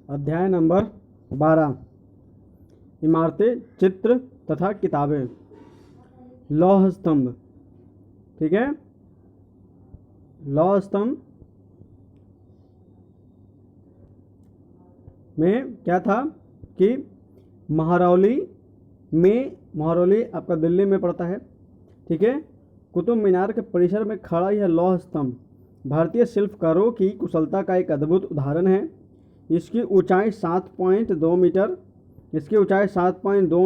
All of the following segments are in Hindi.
अध्याय नंबर 12 इमारतें, चित्र तथा किताबें। लौह स्तंभ। ठीक है, लौह स्तंभ में क्या था कि महरौली आपका दिल्ली में पड़ता है। ठीक है, कुतुब मीनार के परिसर में खड़ा यह लौह स्तंभ भारतीय शिल्पकारों की कुशलता का एक अद्भुत उदाहरण है। इसकी ऊंचाई 7.2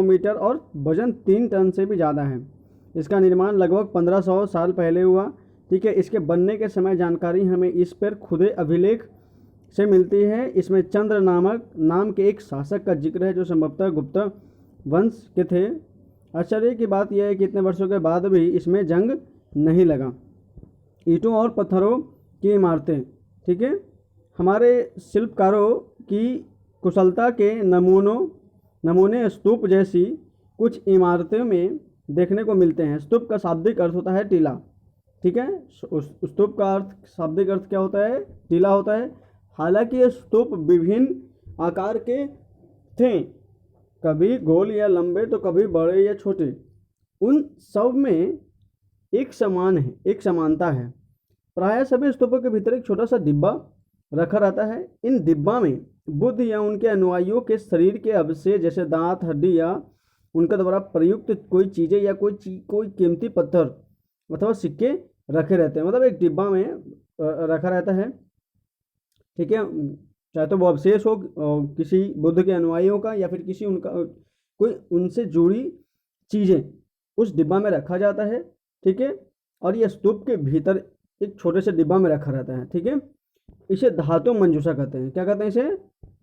मीटर और वजन 3 टन से भी ज़्यादा है। इसका निर्माण लगभग 1500 साल पहले हुआ। ठीक है, इसके बनने के समय जानकारी हमें इस पर खुदे अभिलेख से मिलती है। इसमें चंद्र नाम के एक शासक का जिक्र है जो संभवतः गुप्त वंश के थे। आश्चर्य की बात यह है कि इतने वर्षों के बाद भी इसमें जंग नहीं लगा। ईंटों और पत्थरों की इमारतें। ठीक है, हमारे शिल्पकारों की कुशलता के नमूने स्तूप जैसी कुछ इमारतों में देखने को मिलते हैं। स्तूप का शाब्दिक अर्थ होता है टीला। ठीक है, स्तूप का शाब्दिक अर्थ क्या होता है? टीला होता है। हालांकि ये स्तूप विभिन्न आकार के थे, कभी गोल या लंबे तो कभी बड़े या छोटे। उन सब में एक समानता है। प्रायः सभी स्तूपों के भीतर एक छोटा सा डिब्बा रखा रहता है। इन डिब्बा में बुद्ध या उनके अनुयायियों के शरीर के अवशेष जैसे दांत, हड्डी या उनके द्वारा प्रयुक्त कोई चीज़ें या कोई कीमती पत्थर अथवा सिक्के रखे रहते हैं। मतलब एक डिब्बा में रखा रहता है। ठीक है, चाहे तो वो अवशेष हो किसी बुद्ध के अनुयायियों का या फिर किसी कोई उनसे जुड़ी चीज़ें उस डिब्बा में रखा जाता है। ठीक है, और यह स्तूप के भीतर एक छोटे से डिब्बा में रखा रहता है। ठीक है, इसे धातु मंजूषा कहते हैं। क्या कहते हैं इसे?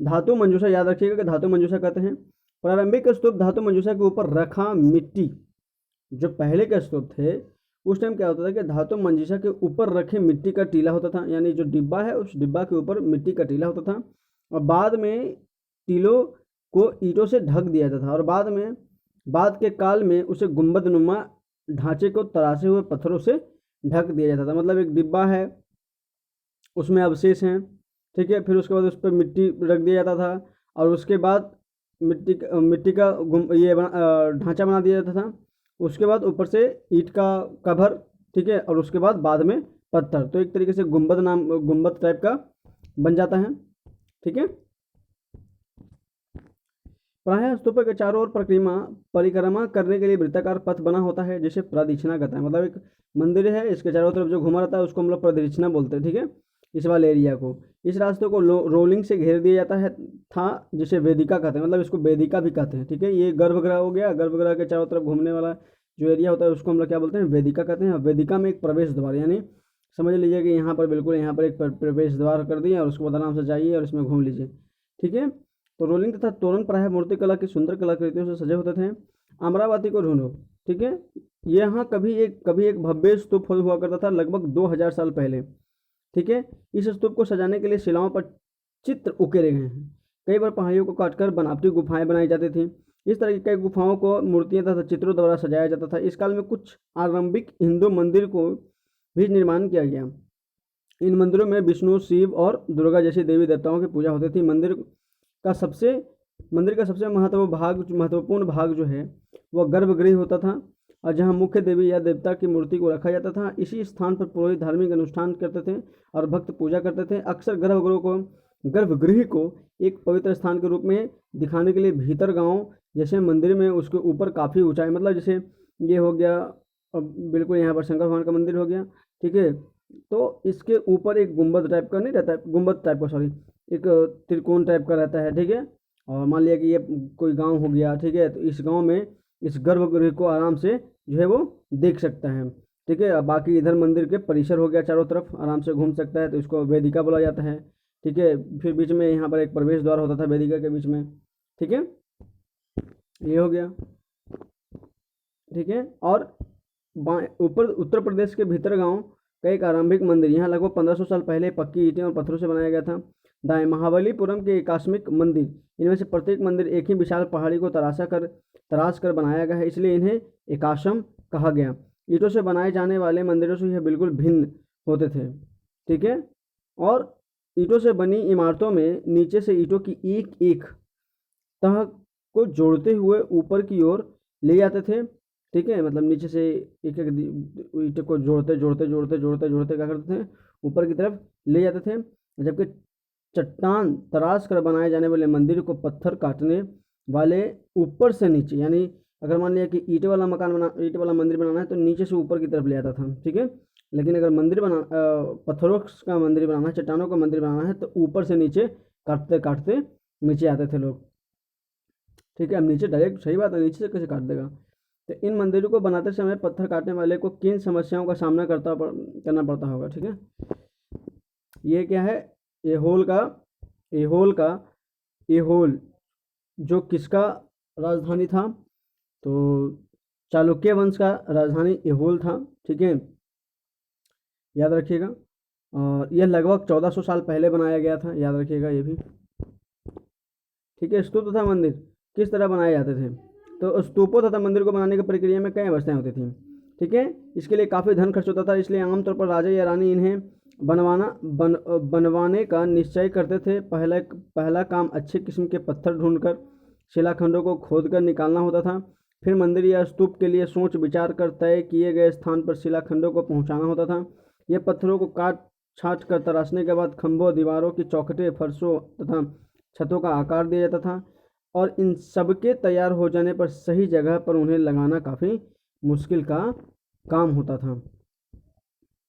धातु मंजूषा। याद रखिएगा कि धातु मंजूषा कहते हैं। प्रारंभिक स्तूप धातु मंजूषा के ऊपर रखा मिट्टी, जो पहले के स्तूप थे उस टाइम क्या होता था कि धातु मंजूषा के ऊपर रखे मिट्टी का टीला होता था, यानी जो डिब्बा है उस डिब्बा के ऊपर मिट्टी का टीला होता था और बाद में टीलों को ईंटों से ढक दिया जाता था और बाद के काल में उसे गुंबद नुमा ढांचे को तराशे हुए पत्थरों से ढक दिया जाता था। मतलब एक डिब्बा है, उसमें अवशेष हैं। ठीक है, फिर उसके बाद उस पर मिट्टी रख दिया जाता था और उसके बाद मिट्टी का ढांचा बना दिया जाता था। उसके बाद ऊपर से ईंट का कवर। ठीक है, और उसके बाद में पत्थर। तो एक तरीके से गुंबद टाइप का बन जाता है। ठीक है, प्रायः स्तूप के चारों ओर परिक्रमा करने के लिए वृत्ताकार पथ बना होता है जिसे प्रदक्षिणा कहते हैं। मतलब एक मंदिर है, इसके चारों तरफ जो घुमा रहता है उसको हम लोग प्रदक्षिणा बोलते हैं। ठीक है, इस वाले एरिया को, इस रास्ते को रोलिंग से घेर दिया जाता था जिसे वेदिका कहते हैं। मतलब इसको वेदिका भी कहते हैं। ठीक है, ये गर्भगृह हो गया। गर्भगृह के चारों तरफ घूमने वाला जो एरिया होता है उसको हम लोग क्या बोलते हैं? वेदिका कहते हैं। वेदिका में एक प्रवेश द्वार, यानी समझ लीजिए कि यहाँ पर एक प्रवेश द्वार कर दिए और उसके बाद आराम से जाइए और इसमें घूम लीजिए। ठीक है, तो रोलिंग तथा तोरण प्रायः मूर्तिकला की सुंदर कलाकृतियों से सजे होते थे। अमरावती को ढूंढो। ठीक है, यहाँ कभी एक भव्य स्तूप हुआ करता था लगभग 2000 साल पहले। ठीक है, इस स्तूप को सजाने के लिए शिलाओं पर चित्र उकेरे गए हैं। कई बार पहाड़ियों को काटकर बनावटी गुफाएं बनाई जाती थी। इस तरह की कई गुफाओं को मूर्तियां तथा चित्रों द्वारा सजाया जाता था। इस काल में कुछ आरंभिक हिंदू मंदिर को भी निर्माण किया गया। इन मंदिरों में विष्णु, शिव और दुर्गा जैसी देवी देवताओं की पूजा होती थी। मंदिर का सबसे महत्वपूर्ण भाग जो है वह गर्भगृह होता था और जहां मुख्य देवी या देवता की मूर्ति को रखा जाता था। इसी स्थान पर पुरोहित धार्मिक अनुष्ठान करते थे और भक्त पूजा करते थे। अक्सर गर्भगृह को एक पवित्र स्थान के रूप में दिखाने के लिए भीतर गांव जैसे मंदिर में उसके ऊपर काफ़ी ऊंचाई, मतलब जैसे ये हो गया बिल्कुल यहाँ पर शंकर भगवान का मंदिर हो गया। ठीक है, तो इसके ऊपर एक गुंबद टाइप का नहीं रहता है, एक त्रिकोण टाइप का रहता है। ठीक है, और मान लिया कि ये कोई गांव हो गया। ठीक है, तो इस गांव में इस गर्भगृह को आराम से जो है वो देख सकता है। ठीक है, बाकी इधर मंदिर के परिसर हो गया, चारों तरफ आराम से घूम सकता है, तो इसको वेदिका बोला जाता है। ठीक है, फिर बीच में यहाँ पर एक प्रवेश द्वार होता था वेदिका के बीच में। ठीक है, ये हो गया। ठीक है, और ऊपर उत्तर प्रदेश के भीतर गांव का एक आरंभिक मंदिर यहाँ लगभग 1500 साल पहले पक्की ईंटें और पत्थरों से बनाया गया था। दाएं महाबलीपुरम के एकाश्मिक मंदिर, इनमें से प्रत्येक मंदिर एक ही विशाल पहाड़ी को तराश कर बनाया गया है, इसलिए इन्हें एकाश्म कहा गया। ईंटों से बनाए जाने वाले मंदिरों से यह बिल्कुल भिन्न होते थे। ठीक है, और ईंटों से बनी इमारतों में नीचे से ईंटों की एक एक तह को जोड़ते हुए ऊपर की ओर ले जाते थे। ठीक है, मतलब नीचे से एक एक ईंटों को जोड़ते जोड़ते जोड़ते जोड़ते जोड़ते क्या करते थे, ऊपर की तरफ ले जाते थे। जबकि चट्टान तराश कर बनाए जाने वाले मंदिर को पत्थर काटने वाले ऊपर से नीचे, यानी अगर मान लिया कि ईंट वाला मंदिर बनाना है तो नीचे से ऊपर की तरफ ले जाता था। ठीक है, लेकिन अगर पत्थरों का मंदिर बनाना है, चट्टानों का मंदिर बनाना है तो ऊपर से नीचे काटते काटते नीचे आते थे लोग। ठीक है, अब नीचे डायरेक्ट, सही बात है, नीचे से कैसे काट देगा। तो इन मंदिरों को बनाते समय पत्थर काटने वाले को किन समस्याओं का सामना करना पड़ता होगा। ठीक है, ये क्या है, एहोल का एहोल का एहोल जो किसका राजधानी था, तो चालुक्य वंश का राजधानी एहोल था। ठीक है, याद रखिएगा। और यह लगभग 1400 साल पहले बनाया गया था, याद रखिएगा ये भी। ठीक है, स्तूप तथा मंदिर किस तरह बनाए जाते थे, तो स्तूपों तथा मंदिर को बनाने की प्रक्रिया में कई अवस्थाएं होती थी। ठीक है, इसके लिए काफ़ी धन खर्च होता था, इसलिए आमतौर पर राजा या रानी इन्हें बनवाने का निश्चय करते थे। पहला काम अच्छे किस्म के पत्थर ढूंढकर शिलाखंडों को खोदकर निकालना होता था। फिर मंदिर या स्तूप के लिए सोच विचार कर तय किए गए स्थान पर शिलाखंडों को पहुंचाना होता था। यह पत्थरों को काट छाट कर तराशने के बाद खंभों, दीवारों की चौखटें, फर्शों तथा छतों का आकार दिया जाता था, और इन सबके तैयार हो जाने पर सही जगह पर उन्हें लगाना काफ़ी मुश्किल का काम होता था।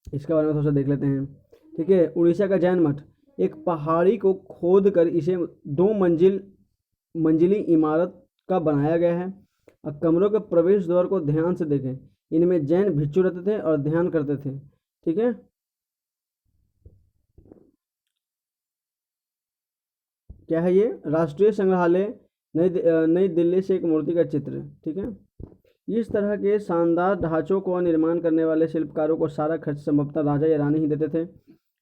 इसके बारे में थोड़ा सा देख लेते हैं। ठीक है, उड़ीसा का जैन मठ एक पहाड़ी को खोद कर इसे 2 मंजिली इमारत का बनाया गया है। अब कमरों के प्रवेश द्वार को ध्यान से देखें, इनमें जैन भिक्षु रहते थे और ध्यान करते थे। ठीक है, क्या है ये, राष्ट्रीय संग्रहालय नई दिल्ली से एक मूर्ति का चित्र। ठीक है, इस तरह के शानदार ढांचों को निर्माण करने वाले शिल्पकारों को सारा खर्च संभवतः राजा या रानी ही देते थे।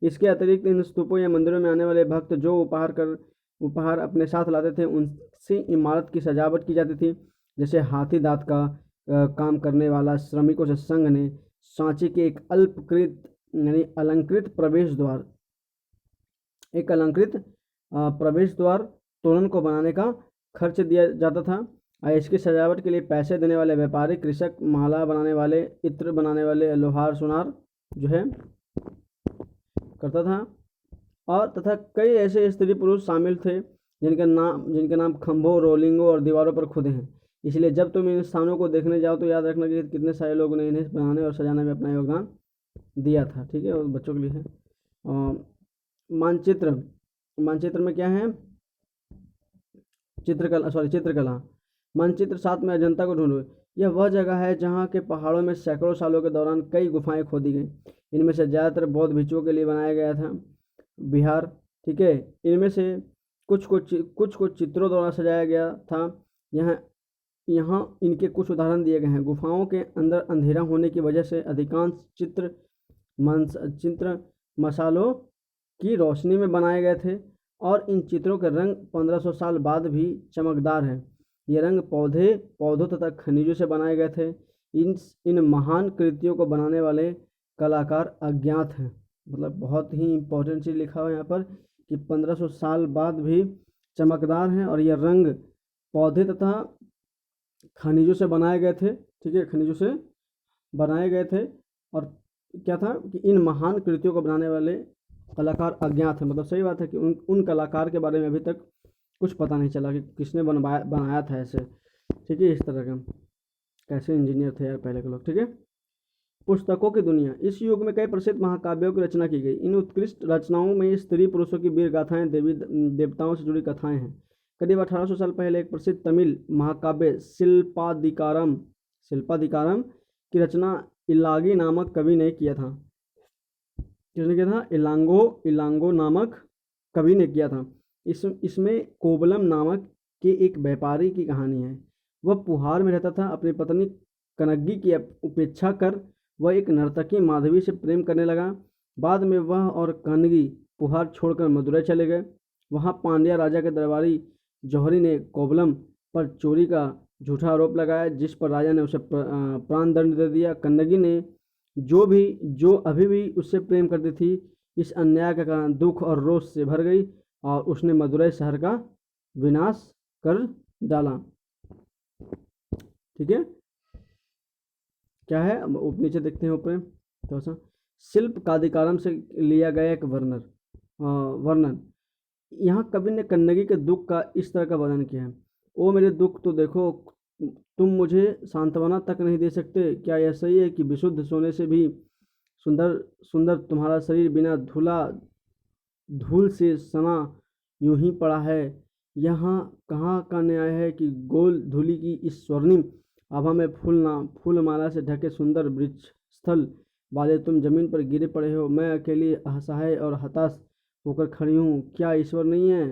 इसके अतिरिक्त इन स्तूपों या मंदिरों में आने वाले भक्त जो उपहार अपने साथ लाते थे, उनसे इमारत की सजावट की जाती थी। जैसे हाथी दांत का काम करने वाला श्रमिकों से संघ ने सांची के एक अलंकृत प्रवेश द्वार तोरण को बनाने का खर्च दिया जाता था। इसकी सजावट के लिए पैसे देने वाले व्यापारी, कृषक, माला बनाने वाले, इत्र बनाने वाले, लोहार सुनार जो है करता था, और तथा कई ऐसे स्त्री पुरुष शामिल थे जिनके नाम खंभों, रोलिंगों और दीवारों पर खुदे हैं। इसलिए जब तुम इन स्थानों को देखने जाओ तो याद रखना कि कितने सारे लोगों ने इन्हें बनाने और सजाने में अपना योगदान दिया था। ठीक है, और बच्चों के लिए है। मानचित्र में क्या है, चित्रकला। मानचित्र 7 में अजंता को ढूंढो। यह वह जगह है जहाँ के पहाड़ों में सैकड़ों सालों के दौरान कई गुफाएं खोदी गई। इनमें से ज़्यादातर बौद्ध भिक्षुओं के लिए बनाया गया था। बिहार, ठीक है, इनमें से कुछ को चित्रों द्वारा सजाया गया था। यहाँ इनके कुछ उदाहरण दिए गए हैं। गुफाओं के अंदर अंधेरा होने की वजह से अधिकांश चित्र मसालों की रोशनी में बनाए गए थे, और इन चित्रों के रंग 1500 साल बाद भी चमकदार हैं। ये रंग पौधों तथा खनिजों से बनाए गए थे। इन महान कृतियों को बनाने वाले कलाकार अज्ञात हैं। मतलब बहुत ही इंपॉर्टेंट चीज़ लिखा हुआ है यहाँ पर कि 1500 साल बाद भी चमकदार हैं, और यह रंग पौधे तथा खनिजों से बनाए गए थे। ठीक है, खनिजों से बनाए गए थे। और क्या था कि इन महान कृतियों को बनाने वाले कलाकार अज्ञात हैं। मतलब सही बात है कि उन कलाकार के बारे में अभी तक कुछ पता नहीं चला कि किसने बनाया था ऐसे। ठीक है, इस तरह का कैसे इंजीनियर थे यार पहले के लोग। ठीक है, पुस्तकों की दुनिया। इस युग में कई प्रसिद्ध महाकाव्यों की रचना की गई। इन उत्कृष्ट रचनाओं में स्त्री पुरुषों की वीर गाथाएं, देवी देवताओं से जुड़ी कथाएं हैं। करीब 1800 साल पहले एक प्रसिद्ध तमिल महाकाव्य शिल्पाधिकारम की रचना इलागी नामक कवि ने किया था। किसने किया था? इलांगो नामक कवि ने किया था। इसमें कोवलम नामक के एक व्यापारी की कहानी है। वह पुहार में रहता था। अपनी पत्नी कनग्गी की उपेक्षा कर वह एक नर्तकी माधवी से प्रेम करने लगा। बाद में वह और कनगी पुहार छोड़कर मदुरै चले गए। वहाँ पांड्या राजा के दरबारी जौहरी ने कोवलम पर चोरी का झूठा आरोप लगाया, जिस पर राजा ने उसे प्राण दंड दे दिया। कन्नगी ने जो अभी भी उससे प्रेम करती थी, इस अन्याय के कारण दुख और रोष से भर गई और उसने मदुरै शहर का विनाश कर डाला। ठीक है, क्या है अब नीचे देखते हैं ऊपर थोड़ा सा। शिल्प कादिकारम से लिया गया एक वर्णन। यहाँ कवि ने कन्नगी के दुख का इस तरह का वर्णन किया है। ओ मेरे दुख तो देखो, तुम मुझे सांत्वना तक नहीं दे सकते। क्या यह सही है कि विशुद्ध सोने से भी सुंदर सुंदर तुम्हारा शरीर बिना धूल से सना यूं ही पड़ा है। यहाँ कहाँ का न्याय है कि गोल धूलि की इस स्वर्णिम आभा में फूलमाला से ढके सुंदर वृक्ष स्थल वाले तुम जमीन पर गिरे पड़े हो। मैं अकेली असहाय और हताश होकर खड़ी हूँ। क्या ईश्वर नहीं है?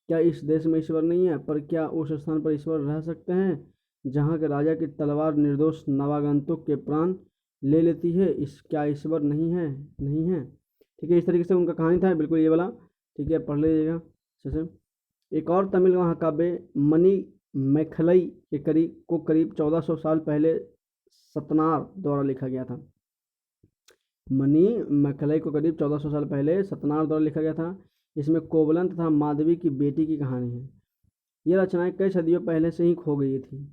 क्या इस देश में ईश्वर नहीं है? पर क्या उस स्थान पर ईश्वर रह सकते हैं जहाँ के राजा की तलवार निर्दोष नवागंतुक के प्राण ले लेती है? क्या ईश्वर नहीं है? नहीं है। ठीक है, इस तरीके से उनका कहानी था, बिल्कुल ये वाला। ठीक है, पढ़ लीजिएगा अच्छे से। एक और तमिल महाकाव्य मणि मैखलाई के करीब 1400 साल पहले सतनार द्वारा लिखा गया था। मणि मैखलाई को करीब 1400 साल पहले सतनार द्वारा लिखा गया था। इसमें कोवलन तथा माधवी की बेटी की कहानी है। यह रचनाएं कई सदियों पहले से ही खो गई थी।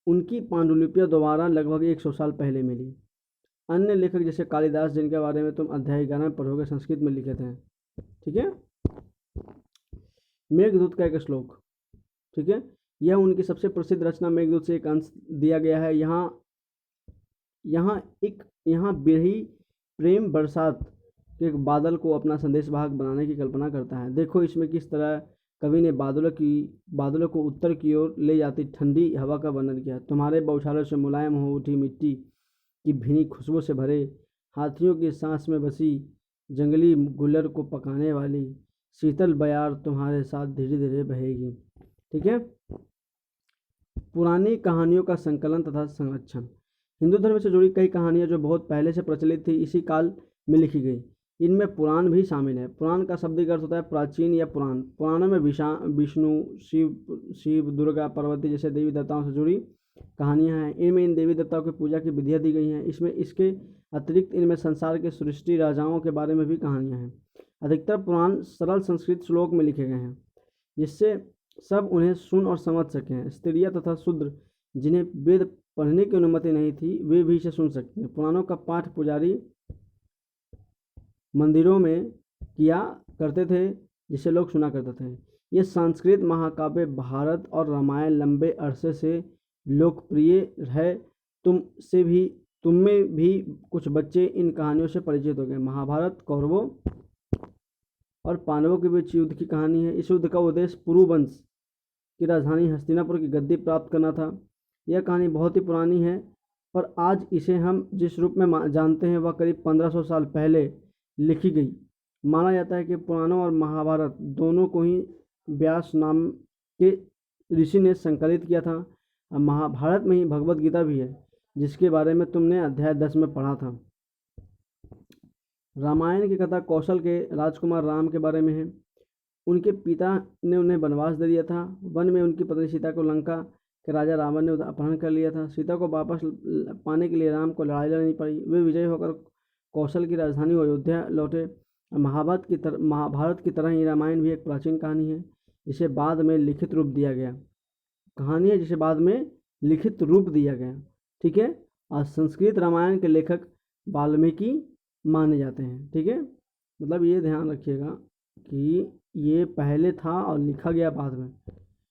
उनकी पांडुलिपियां दोबारा लगभग 100 साल पहले मिली। अन्य लेखक जैसे कालिदास, जिनके बारे में तुम अध्याय 11 में पढ़ोगे, संस्कृत में लिखे थे। ठीक है, मेघदूत का एक श्लोक। ठीक है, यह उनकी सबसे प्रसिद्ध रचना मेघदूत से एक अंश दिया गया है। यहाँ बिरही प्रेम बरसात के एक बादल को अपना संदेशवाहक बनाने की कल्पना करता है। देखो इसमें किस तरह कवि ने बादलों को उत्तर की ओर ले जाती ठंडी हवा का वर्णन किया। तुम्हारे बौछारों से मुलायम हो उठी मिट्टी की भीनी खुशबू से भरे, हाथियों की सांस में बसी जंगली गुलर को पकाने वाली शीतल बयार तुम्हारे साथ धीरे धीरे बहेगी। ठीक है, पुरानी कहानियों का संकलन तथा संरक्षण। हिंदू धर्म से जुड़ी कई कहानियाँ जो बहुत पहले से प्रचलित थी, इसी काल में लिखी गई। इनमें पुराण भी शामिल है। पुराण का शाब्दिक अर्थ होता है प्राचीन या पुराण। पुराणों में विष्णु, शिव, दुर्गा, पार्वती जैसे देवी देवताओं से जुड़ी कहानियाँ हैं। इनमें इन देवी देवताओं की पूजा की विधियाँ दी गई हैं। इसके अतिरिक्त इनमें संसार के सृष्टि राजाओं के बारे में भी कहानियाँ हैं। अधिकतर पुराण सरल संस्कृत श्लोक में लिखे गए हैं, जिससे सब उन्हें सुन और समझ सकें। स्त्रियाँ तथा शूद्र जिन्हें वेद पढ़ने की अनुमति नहीं थी, वे भी इसे सुन सकते हैं। पुराणों का पाठ पुजारी मंदिरों में किया करते थे, जिसे लोग सुना करते थे। ये संस्कृत महाकाव्य भारत और रामायण लंबे अरसे से लोकप्रिय है। तुम में भी कुछ बच्चे इन कहानियों से परिचित हो गए। महाभारत कौरवों और पांडवों के बीच युद्ध की कहानी है। इस युद्ध का उद्देश्य पुरुवंश की राजधानी हस्तिनापुर की गद्दी प्राप्त करना था। यह कहानी बहुत ही पुरानी है, पर आज इसे हम जिस रूप में जानते हैं वह करीब 1500 साल पहले लिखी गई। माना जाता है कि पुराणों और महाभारत दोनों को ही व्यास नाम के ऋषि ने संकलित किया था। महाभारत में ही भगवत गीता भी है, जिसके बारे में तुमने अध्याय 10 में पढ़ा था। रामायण की कथा कौशल के राजकुमार राम के बारे में है। उनके पिता ने उन्हें वनवास दे दिया था। वन में उनकी पत्नी सीता को लंका के राजा रावण ने अपहरण कर लिया था। सीता को वापस पाने के लिए राम को लड़ाई लड़नी पड़ी। वे विजयी होकर कौशल की राजधानी अयोध्या लौटे। महाभारत की तरह ही रामायण भी एक प्राचीन कहानी है, जिसे बाद में लिखित रूप दिया गया। कहानी है जिसे बाद में लिखित रूप दिया गया। ठीक है, और संस्कृत रामायण के लेखक वाल्मीकि माने जाते हैं। ठीक है, मतलब ये ध्यान रखिएगा कि ये पहले था और लिखा गया बाद में।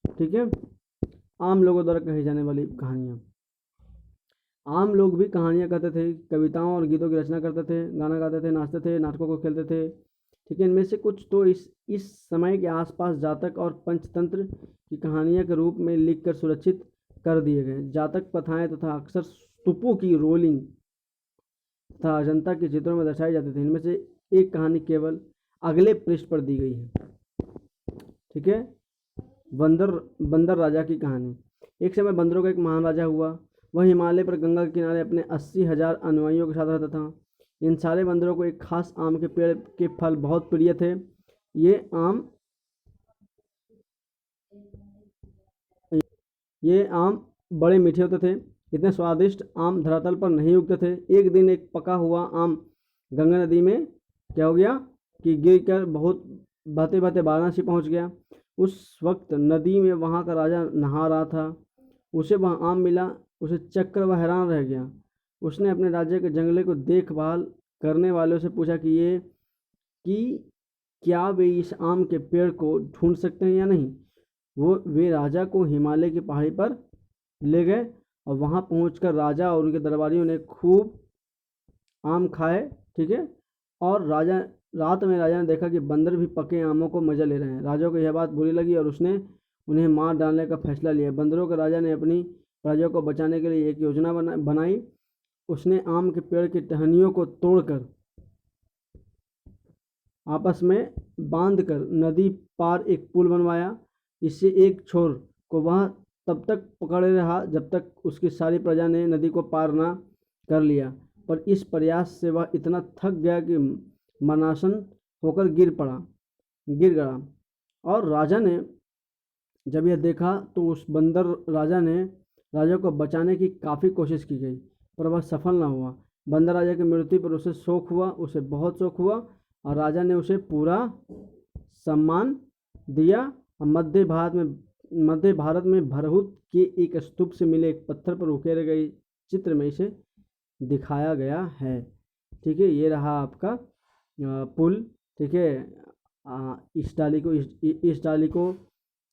ठीक है, आम लोगों द्वारा कही जाने वाली कहानियाँ। आम लोग भी कहानियाँ कहते थे, कविताओं और गीतों की रचना करते थे, गाना गाते थे, नाचते थे, नाटकों को खेलते थे। ठीक है, इनमें से कुछ तो इस समय के आसपास जातक और पंचतंत्र की कहानियाँ के रूप में लिखकर सुरक्षित कर दिए गए। जातक कथाएं तथा अक्सर स्तूपों की रोलिंग तथा अजंता के चित्रों में दर्शाई जाती थी। इनमें से एक कहानी केवल अगले पृष्ठ पर दी गई है। ठीक है, बंदर राजा की कहानी। एक समय बंदरों का एक महान राजा हुआ। वह हिमालय पर गंगा के किनारे अपने 80,000 अनुयायियों के साथ रहता था। इन सारे बंदरों को एक खास आम के पेड़ के फल बहुत प्रिय थे। ये आम बड़े मीठे होते थे। इतने स्वादिष्ट आम धरातल पर नहीं उगते थे। एक दिन एक पका हुआ आम गंगा नदी में क्या हो गया? कि गिरकर बहुत बहते बहते वाराणसी पहुंच गया। उस वक्त नदी में वहां का राजा नहा रहा था। उसे वह आम मिला। उसे चक्कर वह हैरान रह गया। उसने अपने राज्य के जंगले को देखभाल करने वालों से पूछा कि क्या वे इस आम के पेड़ को ढूंढ सकते हैं या नहीं। वे राजा को हिमालय की पहाड़ी पर ले गए और वहां पहुंचकर राजा और उनके दरबारियों ने खूब आम खाए। ठीक है। और रात में राजा ने देखा कि बंदर भी पके आमों को मजा ले रहे हैं। राजा को यह बात बुरी लगी और उसने उन्हें मार डालने का फैसला लिया। बंदरों के राजा ने अपनी प्रजा को बचाने के लिए एक योजना बनाई। उसने आम के पेड़ की टहनियों को तोड़कर आपस में बांधकर नदी पार एक पुल बनवाया। इससे एक छोर को वह तब तक पकड़े रहा जब तक उसकी सारी प्रजा ने नदी को पार ना कर लिया। पर इस प्रयास से वह इतना थक गया कि मरणासन होकर गिर गया। और राजा ने जब यह देखा तो उस बंदर राजा को बचाने की काफ़ी कोशिश की गई, पर वह सफल न हुआ। बंदर राजा की मृत्यु पर उसे बहुत शोक हुआ और राजा ने उसे पूरा सम्मान दिया। और मध्य भारत में भरहुत के एक स्तूप से मिले एक पत्थर पर उकेरे गए चित्र में इसे दिखाया गया है। ठीक है। ये रहा आपका पुल। ठीक है। इस डाली को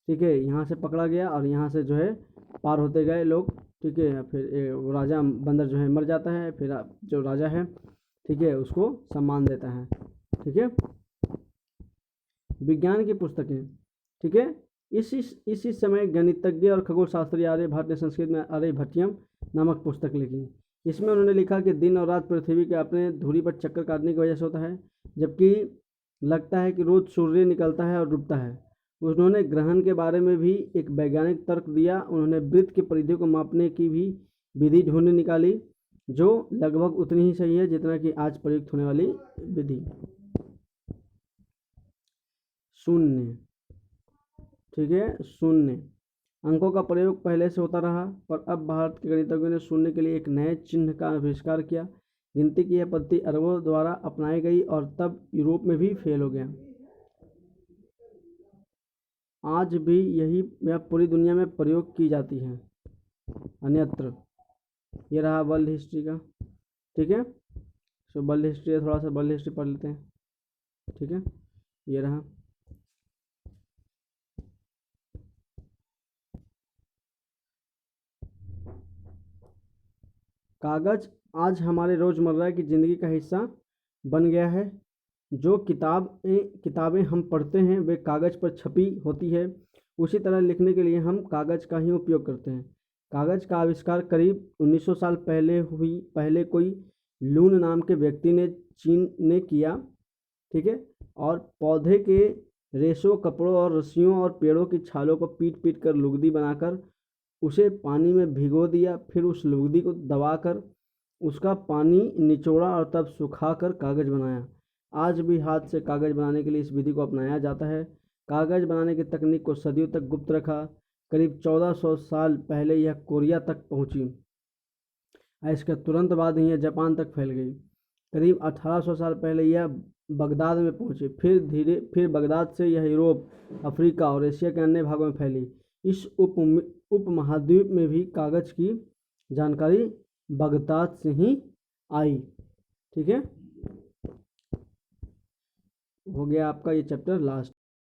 ठीक है यहाँ से पकड़ा गया और यहाँ से जो है पार होते गए लोग। ठीक है। फिर वो राजा बंदर जो है मर जाता है। फिर जो राजा है ठीक है उसको सम्मान देता है। ठीक है। विज्ञान की पुस्तकें। ठीक है। इसी समय गणितज्ञ और खगोलशास्त्री आर्यभट्ट ने संस्कृत में आर्यभट्टियम नामक पुस्तक लिखी। इसमें उन्होंने लिखा कि दिन और रात पृथ्वी के अपने धुरी पर चक्कर काटने की वजह से होता है, जबकि लगता है कि रोज सूर्य निकलता है और डूबता है। उन्होंने ग्रहण के बारे में भी एक वैज्ञानिक तर्क दिया। उन्होंने वृत्त की परिधि को मापने की भी विधि ढूंढ निकाली, जो लगभग उतनी ही सही है जितना कि आज प्रयुक्त होने वाली विधि। शून्य। ठीक है। शून्य अंकों का प्रयोग पहले से होता रहा, पर अब भारत के गणितज्ञों ने शून्य के लिए एक नए चिन्ह का आविष्कार किया। गिनती की यह पद्धति अरबों द्वारा अपनाई गई और तब यूरोप में भी फेल हो गया। आज भी यह पूरी दुनिया में प्रयोग की जाती है अन्यत्र। ये रहा वर्ल्ड हिस्ट्री का। ठीक है। सो वर्ल्ड हिस्ट्री थोड़ा सा वर्ल्ड हिस्ट्री पढ़ लेते हैं। ठीक है। ये रहा कागज़ आज हमारे रोज़मर्रा की ज़िंदगी का हिस्सा बन गया है। जो किताबें हम पढ़ते हैं वे कागज़ पर छपी होती है। उसी तरह लिखने के लिए हम कागज़ का ही उपयोग करते हैं। कागज़ का आविष्कार करीब 1900 साल पहले कोई लून नाम के व्यक्ति ने चीन ने किया। ठीक है। और पौधे के रेशों, कपड़ों और रस्सियों और पेड़ों की छालों को पीट पीट कर लुगदी बनाकर उसे पानी में भिगो दिया। फिर उस लुगदी को दबाकर उसका पानी निचोड़ा और तब सुखाकर कागज़ बनाया। आज भी हाथ से कागज़ बनाने के लिए इस विधि को अपनाया जाता है। कागज़ बनाने की तकनीक को सदियों तक गुप्त रखा। करीब 1400 साल पहले यह कोरिया तक पहुंची और इसके तुरंत बाद ही यह जापान तक फैल गई। करीब 1800 साल पहले यह बगदाद में पहुंची। फिर बगदाद से यह यूरोप, अफ्रीका और एशिया के अन्य भागों में फैली। इस उपमहाद्वीप में भी कागज़ की जानकारी बगदाद से ही आई। ठीक है। हो गया आपका ये चैप्टर लास्ट।